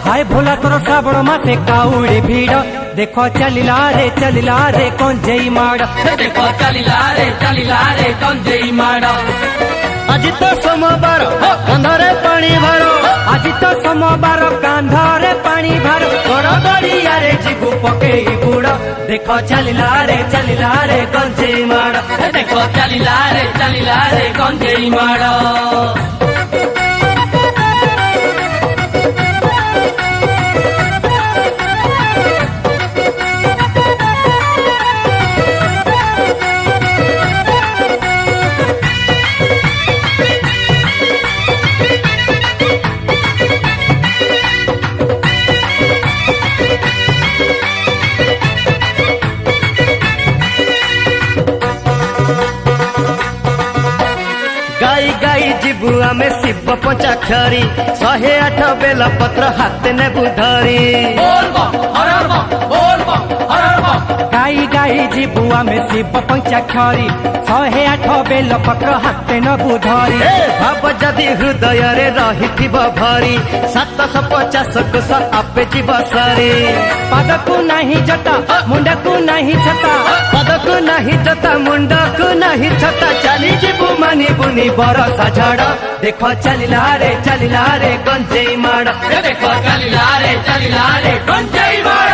हाय भोला तोर श्रावण मासे काउड़ी भीड़ देखो चलिला रे कंजेई माड़ देखो चलिला रे कंजेई माड़ आज तो सोमवार कांधरे पानी भरो आज तो सोमवार कांधरे पानी भरो बड़ गड़िया रे जिगु पकेई बुड़ देखो चलिला रे कंजेई माड़ देखो चलिला रे कंजेई माड़ गाई गाई जीबू आमे शिव पंचाक्षरी 108 बेल पत्र हाथ ने बुधरी गाई गाई जीबू आमे शिव पंचाक्षरी 108 बेल पत्र हाथ न बुधरी भाव जदि हृदय रे रही भरी 750 कोश आपे जीव सरी पद को नहीं जता मुंड को नहीं छता पद को नहीं जता मुंड को नहीं छता चली जीबू मानी बुनी बरसा झाड़ देखो चलिला रे कंजेई माड़ देखो चलिला रे कंजेई माड़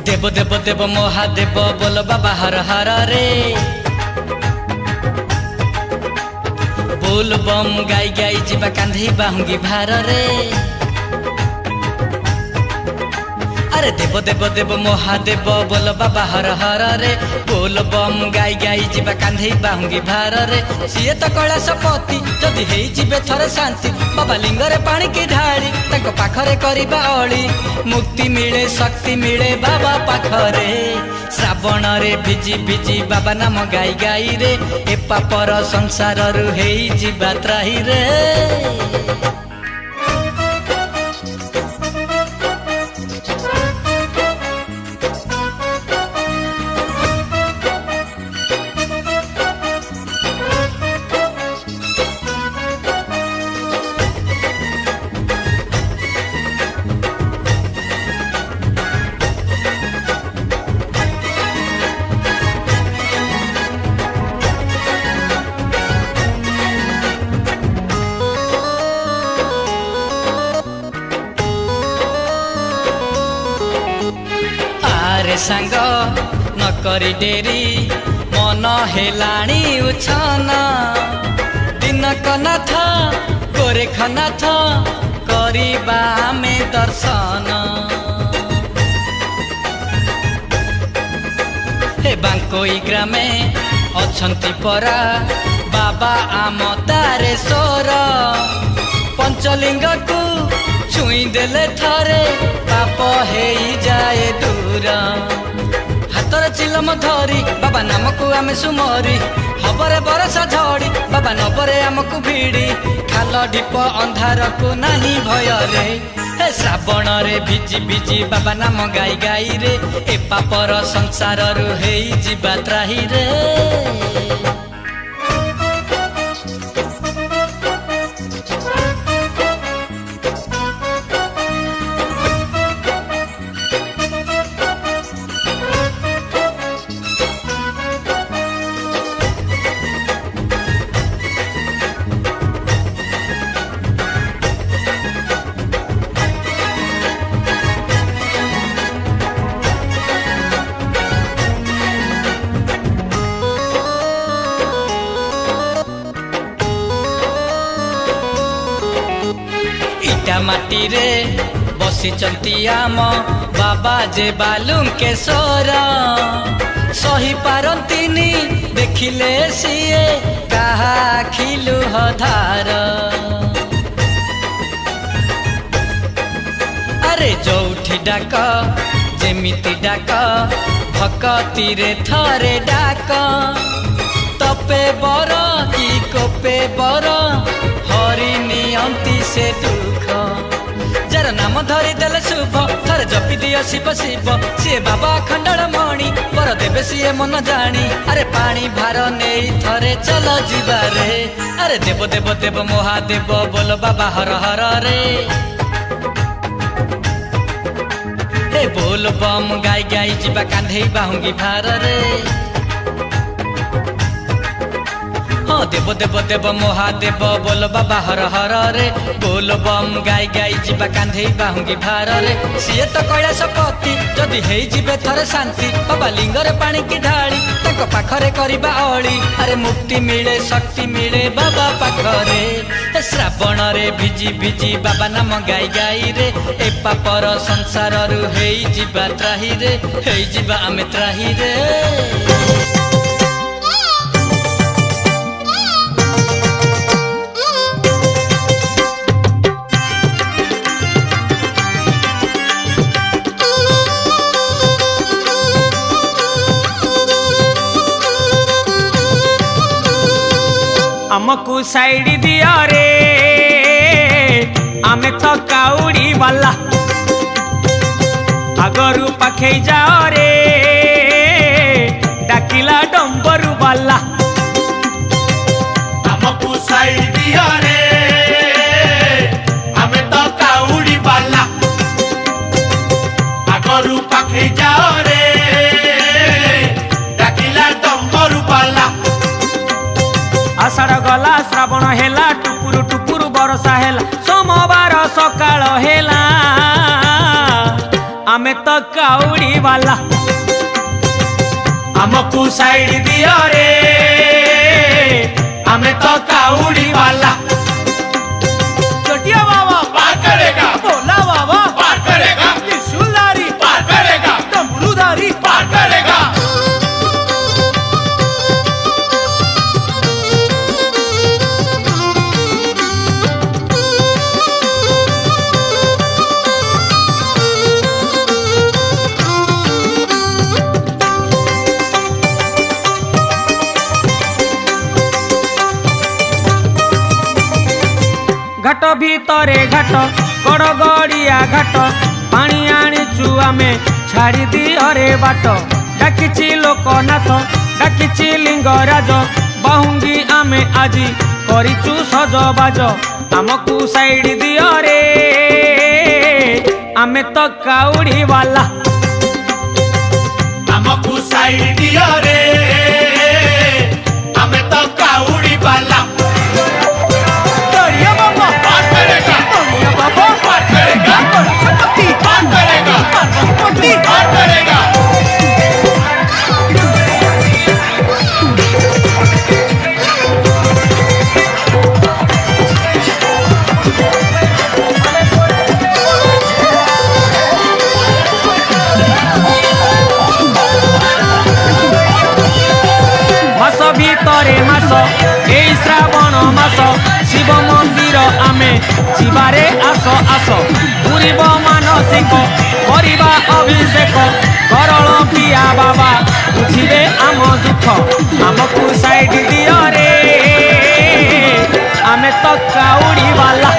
देव देव देव महादेव बोल बाबा हर हर रे बोल बम गाई गाई जीवा कांधी बाहुंगी भार रे अरे देव देव देव महादेव बोल बाबा हर हर रे बोल बम गाई गाई जीवा कांधी बाहुंगी भार रे सीए तो कैलाशपति जदि हेई जीवे थरे शांति बाबा लिंगरे पानी की ढाली ताको पाखरे करिबा अली मुक्ति मिले शक्ति मिले बाबा पाखरे श्रावण रे भिजी भिजी बाबा नाम गाई गाई रे ए पापर संसार रु हेई जीवा त्राही रे सांग न करी डेरी मन हेलाणी उछन दिनकनाथ गोरेखनाथ करिबा आमे दर्शन हे बांकोई ग्रामे अछंती परा बाबा आम तारेश्वर पंचलिंग को छुई देले थरे पाप हेई जाए दूर हाथर चिलम धरी बाबा नाम को आमे सुमरी हबरे बरसा झड़ी बाबा नबरे आमको भिड़ी खाल ढीप अंधार को नहीं भय रे हे श्रावण रे भिजी भिजी बाबा नाम गाई गाई रे ए पापर संसार रु हेई जीवा त्राही रे इटा माटी रे बसिचंती आम बाबा जे बालुकेश्वर सही पारंतिनी देखिले सिए काहा खिलु हधार अरे जोठी डाक जेमिति डाक भक्ति रे थरे डाक तपे बर कि कोपे बर हरि नियंती से दुख जर नाम धरी देले शुभ थर जपी दियो शिव शिव सी बाबा खंडल मणि पर देवे सी मन जानी अरे पानी भार नहीं थरे चल जीवा रे अरे देव देव देव महादेव बोल बाबा हर हर रे हे बोल बम गाई गाई जीवा कांधे बाहुंगी भार रे देव देव देव महादेव बोल बाबा हर हर रे बोल बम गाई गाई जीवा कांधे बाहुंगी भार रे सीए तो कैलाशपति जदि हेई जीवे थरे शांति बाबा लिंगरे पानी की ढाली ताको पाखरे करिबा अळी अरे मुक्ति मिले शक्ति मिले बाबा पाखरे श्रावण रे भिजी भिजी बाबा नाम गाई गाई रे ए पापर संसार रु हेई जीवा त्राही रे हेई जीवा आमे त्राही रे हमको साइड दिया रे आमे तो काउड़ी वाला आगरू पाखे जाओ रे डाकिला डंबरू वाला हमको साइड दिया रे आमे तो काउड़ी वाला आगरू पाखे जाओ रे डाकिला डंबरू वाला आषाढ़ गला श्रावण हेला टुकुरु टुकुरु बरसा हेला सोमवार सकाळ हेला आमे तो काउड़ी वाला हमको साइड दिया रे आमे तो काउड़ी वाला चटिया बाबा पार करेगा भोला बाबा पार करेगा त्रिशूलधारी पार करेगा डमरूधारी पार करेगा घाट भीतरे घाट गड़ गड़िया घाट पानी आनीचु आमे छाड़ी दियो रे बाट डाकिछि लोकनाथ डाकिछि लिंगराज बाहुंगी आमे आजी करिचु सजबाज आमकु साइड दियो रे आमे तो काउड़ी वाला हमको साइड दिया रे आमे तो काउड़ी वाला पार करेगा पार करेगा पार करेगा पार करेगा मास एई श्रावण मास शिव मंदिर आमे शिवारे आस आस पूरीब मानसिक करिबा अभिषेक करल पिया बाबा बुझिबे आम दुख आमकु साइड दियो रे आमे तो काउड़ी वाला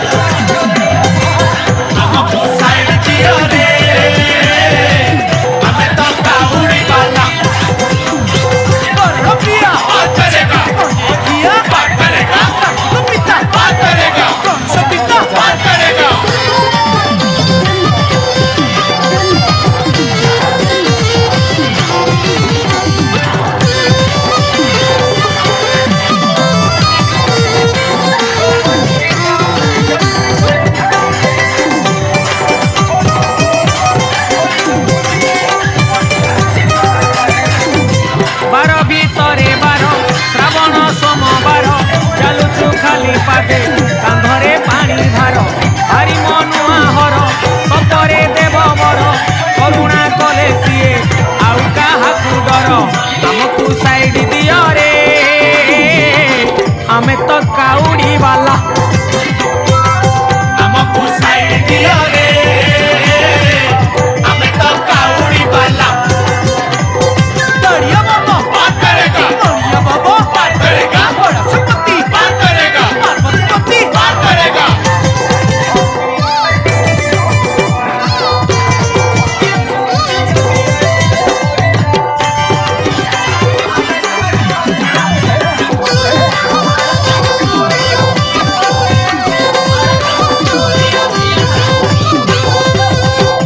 हमको साइड दियो रे हमें तो काउड़ी वाला रुपया बात करेगा रुपया बात करेगा रुपया बात करेगा रुपया बात करेगा बार भितरे बार श्रावण सोमवार चालुचु खाली पादे कांधरे पानी भार भारी मनुआ हर तपरे देव बर करुणा कले सीए आउ काहाकु डर आमकु साइड दियो रे आमे तो काउड़ी वाला हमको साइड दियो रे हमें तो काउड़ी वाला बढ़िया बाबा बात करेगा बढ़िया बाबा बात करेगा बड़ा संपत्ति बात करेगा पार्वती बात करेगा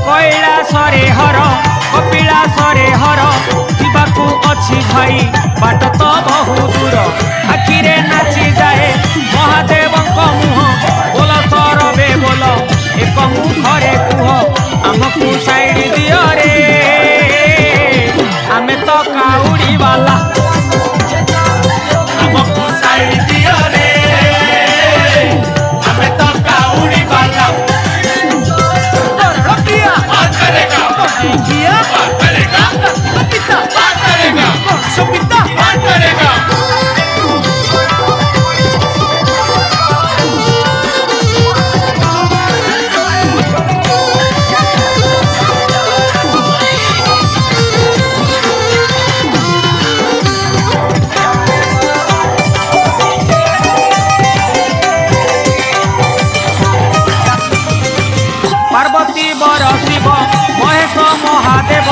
कैलासरे हर कपिलासरे हर जीवाकू अच्छी भाई बाट तो बहु दूर आखिरे नाची जाए महादेवଙ୍କ मुह बोल सरबे बोल एक मुखरे कुह आमकू साइड दियो रे आमे तो काउड़ी वाला हमको साइड दियो रे हमें तो काउड़ी वाला रुपया बात करेगा रुपया बात करेगा रुपया बात करेगा रुपया बात करेगा पार्वती बर शिव महेश महादेव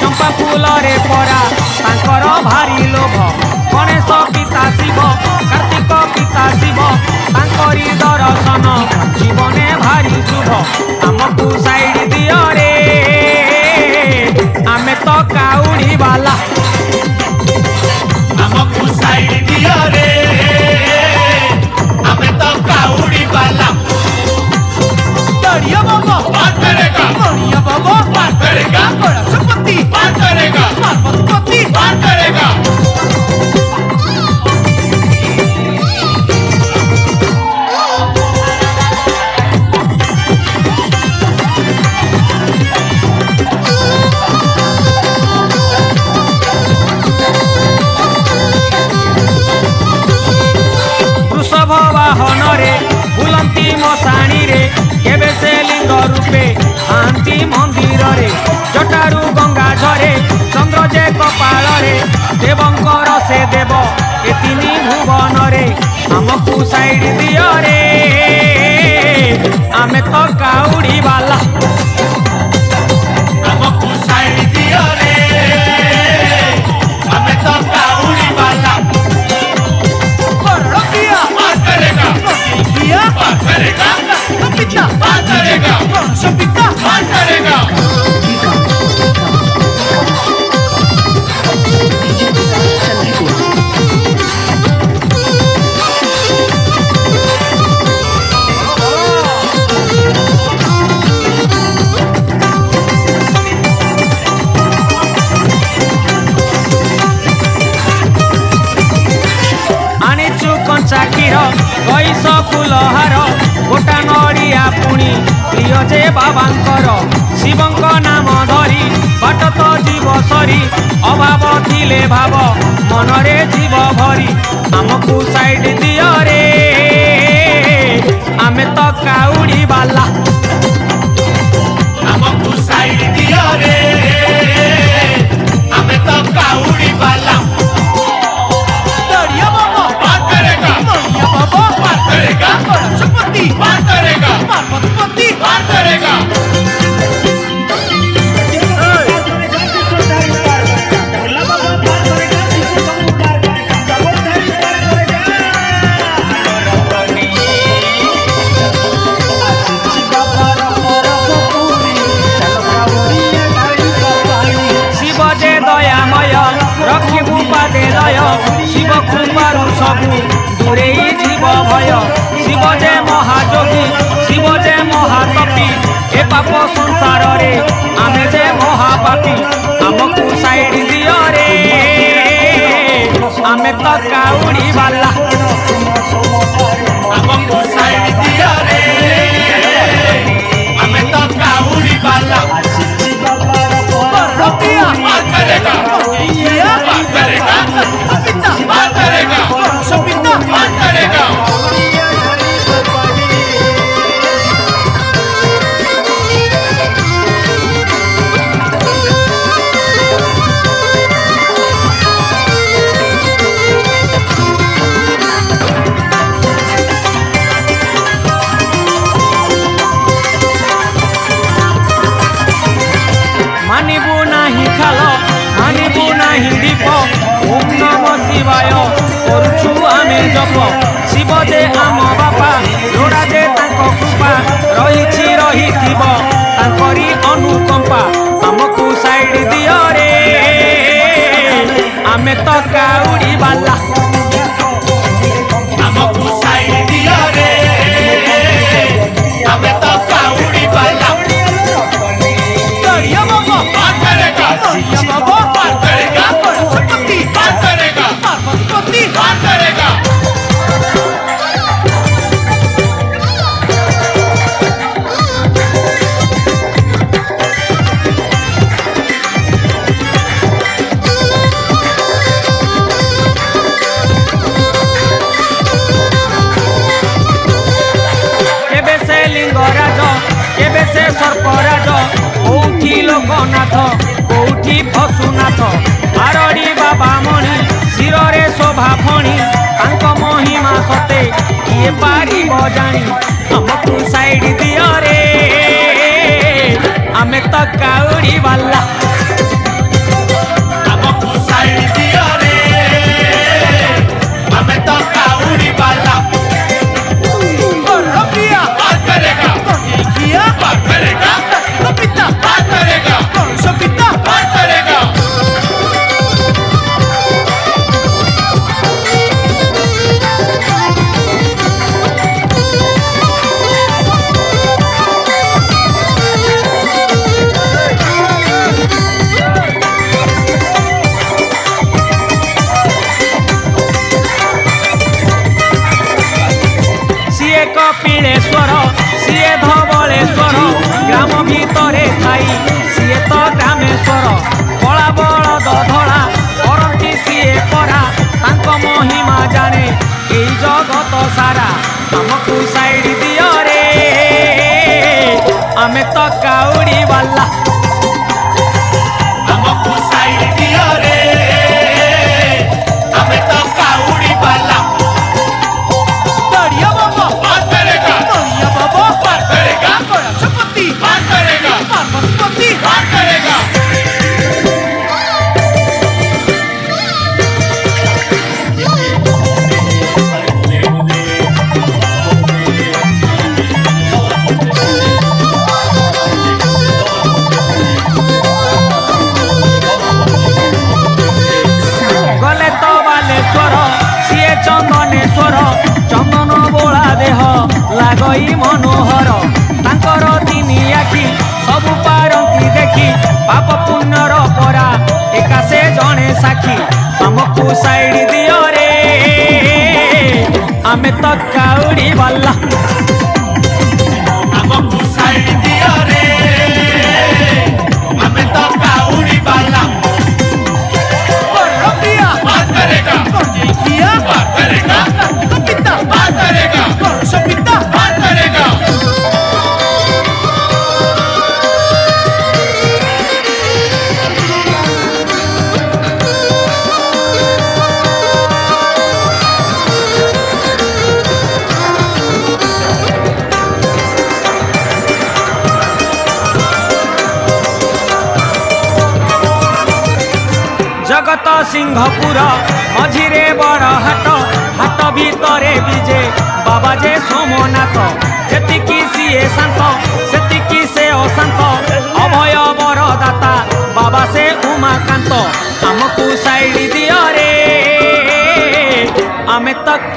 चंपा फूलरे परा तांकर भारी लोभ गणेश पिता शिव कार्तिक पिता शिव तांकरी दर्शन जीवने भारी शुभ आमकू साइड दियो रे आमे तो काउड़ी वाला हमको साइड दियो रे हमें तो काउड़ी वाला बढ़िया बाबा बात करेगा बढ़िया बाबा बात करेगा बड़ा संपत्ति बात करेगा पार्वती बात करेगा वृषभ वाहन रे बुलंती मशाणी रे केबे से लिंग रूपे शांति मंदिर रे जटारू गंगा झरे चंद्र जे कपाल रे देवंकर से देव ए तिनी भुवन रे आमकू साइड दियो रे आमे तो काउड़ी वाला हमको साइड दियो रे हमें तो काउड़ी वाला रुपया बात करेगा रुपया बात करेगा रुपया बात करेगा रुपया बात करेगा କ୍ଷୀର ଗଇସ ଫୁଲହାର ଗୋଟା ନଡ଼ିଆ ପୁଣି ପ୍ରିୟ ଯେ ବାବାଙ୍କର ଶିବଙ୍କ ନାମ ଧରି ବାଟ ତ ଯିବ ସରି ଅଭାବ ଥିଲେ ଭାବ মনরে জীব ভরি আমকু সাইড দিও রে আমি তো কাউড়ি বালা ଆମକୁ ସାଇଡ ଦିଅ ରେ ଆମେ ତ କାଉଡି ବାଲା दरिया बाबा पार करेगा दरिया बाबा पार करेगा गणेशपति पार करेगा पार्वतीपति पार करेगा শিব যে দয়াময় রক্ষিবু পাদে লয় শিব কৃপারু সবু দূরেই জীব ভয় শিব যে মহাযোগী শিব যে মহাতপী এ পাপ সংসারে আমি যে মহাপাপী আমকু সাইড দিও রে আমি তো কাউড়ি বালা ଆମକୁ ସାଇଡ ଦିଅ ରେ ଆମେ ତ କାଉଡି ବାଲା रतिया पार करेगा ये पार करेगा पिता पार करेगा सपिता पार करेगा মানিবু নাহি খাল মানিবু নাহি দীপ ওম নম শিবায় করুছু আমি জপ শিব যে আম বাপা লোড়া যে তাঙ্ক কৃপা রহিছি রহিথিব তাঙ্করি অনুকম্পা আমকু সাইড দিও রে আমি তো কাউড়ি বালা ଆମକୁ ସାଇଡ ଦିଅ ରେ ଆମେ ତ କାଉଡି ବାଲା दरिया बाबा पार करेगा दरिया बाबा पार करेगा गणेशपति पार करेगा पार्वतीपति पार करेगा কেবে সে লিঙ্গরাজ কেবে সে সর্পরাজ কোউঠি লোকনাথ কোউঠি ফসুনাথ আরড়ি বাবা মণি শিরে শোভা ফণি তাঙ্ক মহিমা সতে কিয়ে পারিব জানি আমকু সাইড দিও রে আমি তো কাউড়ি বালা ଆମକୁ ସାଇଡ ଦିଅ ରେ ଆମେ ତ କାଉଡି ବାଲା रतिया पार करेगा ये पार करेगा सपिता पार करेगा गणेशपिता पार करेगा সিয়ে কপিলেশ্বর সিয়ে ধবলেশ্বর গ্রাম ভিতরে থাই সিয়ে তো গ্রামেশ্বর কলা বলদ ধরা করন্তি সিয়ে করা তাঙ্ক মহিমা জানে এই জগত সারা আমকু সাইড দিও রে আমি তো কাউড়ি বালা ଆମକୁ ସାଇଡ ଦିଅ ରେ ଆମେ ତ କାଉଡି ବାଲା दरिया बाबा पार करेगा दरिया बाबा पार करेगा गणेशपति पार करेगा पार्वतीपति पार करेगा গলে তো বালেশ্বর সিয়ে চন্দনেশ্বর চন্দন বোলা দেহ লাগই মনোহর তাঙ্কর তিনি আখি সবু পারন্তি দেখি পাপ পুণ্যর পরা একা সে জনে সাক্ষী আমকু সাইড দিও রে আমি তো কাউড়ি বালা ଆମକୁ ସାଇଡ ଦିଅ ରେ ଆମେ ତ କାଉଡି ବାଲା रतिया पार करेगा सिंहपुर मझिरे बड़ हाट हाट भितरे विजे बाबा जे सोमनाथ जेतिकी सीए शांत सेतिकी से अशांत अभय बरदाता बाबा से उमाकांत आमको साइड दियो रे आमे तक